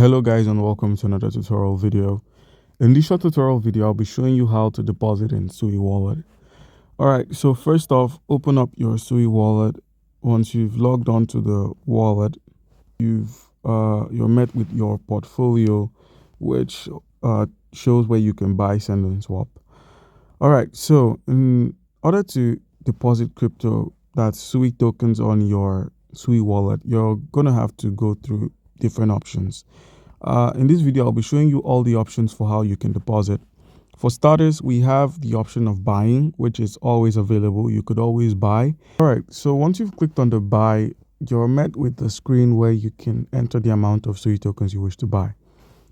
Hello guys, and welcome to another tutorial video. In this short tutorial video, I'll be showing you how to deposit in Sui Wallet. Alright, so first off, open up your Sui Wallet. Once you've logged on to the wallet, you're met with your portfolio, which shows where you can buy, send, and swap. Alright, so in order to deposit crypto, that's Sui tokens, on your Sui Wallet, you're gonna have to go through different options. In this video, I'll be showing you all the options for how you can deposit. For starters, we have the option of buying, which is always available. You could always buy. All right, so once you've clicked on the buy, you're met with the screen where you can enter the amount of Sui tokens you wish to buy.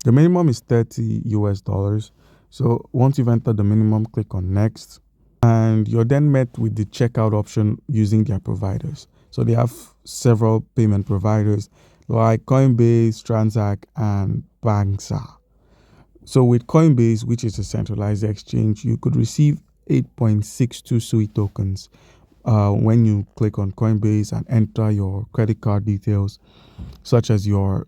The minimum is $30 US. So once you've entered the minimum, click on next. And you're then met with the checkout option using their providers. So they have several payment providers like Coinbase, Transact, and Banxa. So with Coinbase, which is a centralized exchange, you could receive 8.62 Sui tokens when you click on Coinbase and enter your credit card details, such as your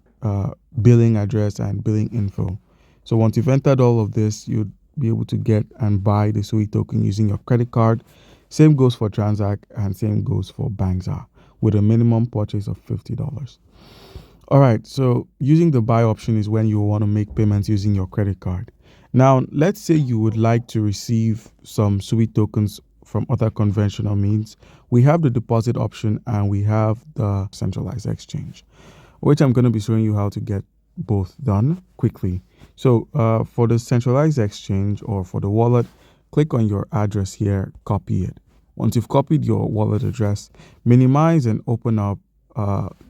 billing address and billing info. So once you've entered all of this, you'd be able to get and buy the Sui token using your credit card. Same goes for Transact and same goes for Banxa, with a minimum purchase of $50. All right, so using the buy option is when you want to make payments using your credit card. Now, let's say you would like to receive some Sui tokens from other conventional means. We have the deposit option and we have the centralized exchange, which I'm going to be showing you how to get both done quickly. So for the centralized exchange or for the wallet, click on your address here, copy it. Once you've copied your wallet address, minimize and open up.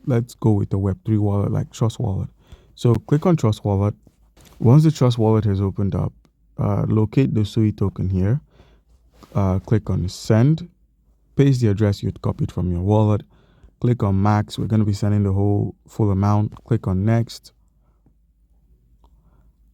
Let's go with the Web3 wallet like Trust Wallet. So click on Trust Wallet. Once the Trust Wallet has opened up, locate the Sui token here. Click on send. Paste the address you'd copied from your wallet. Click on max. We're going to be sending the full amount. Click on next.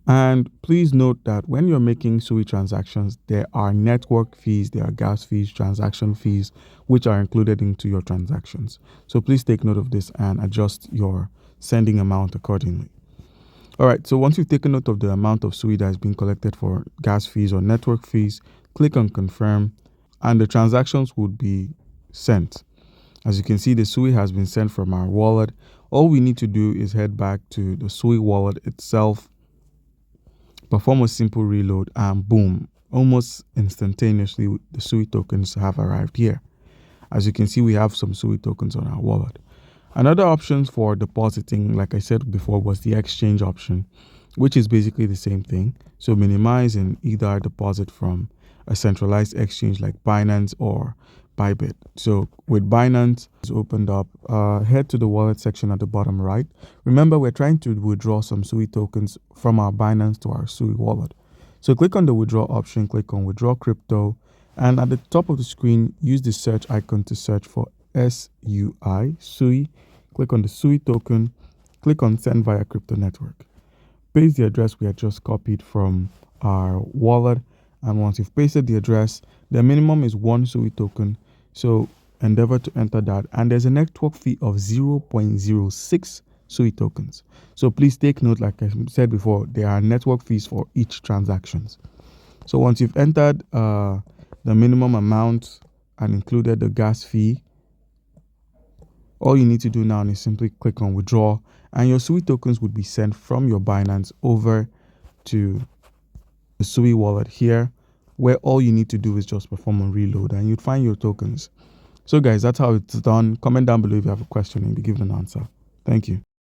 And please note that when you're making Sui transactions, there are network fees, there are gas fees, transaction fees, which are included into your transactions. So please take note of this and adjust your sending amount accordingly. All right, so once you've taken note of the amount of Sui that has been collected for gas fees or network fees, click on confirm and the transactions would be sent. As you can see, the Sui has been sent from our wallet. All we need to do is head back to the Sui wallet itself, perform a simple reload, and boom, almost instantaneously the Sui tokens have arrived here. As you can see, we have some Sui tokens on our wallet. Another option for depositing, like I said before, was the exchange option, which is basically the same thing. So minimize and either deposit from a centralized exchange like Binance or Bybit. So with Binance, it's opened up. Head to the wallet section at the bottom right. Remember, we're trying to withdraw some Sui tokens from our Binance to our Sui wallet. So click on the withdraw option, click on withdraw crypto, and at the top of the screen, use the search icon to search for Sui. Click on the Sui token, click on send via crypto network. Paste the address we had just copied from our wallet, and once you've pasted the address, the minimum is 1 Sui token. So endeavor to enter that, and there's a network fee of 0.06 Sui tokens. So please take note, like I said before, there are network fees for each transactions. So once you've entered the minimum amount and included the gas fee, all you need to do now is simply click on withdraw, and your Sui tokens would be sent from your Binance over to the Sui wallet here, where all you need to do is just perform a reload and you'd find your tokens. So guys, that's how it's done. Comment down below if you have a question and be given an answer. Thank you.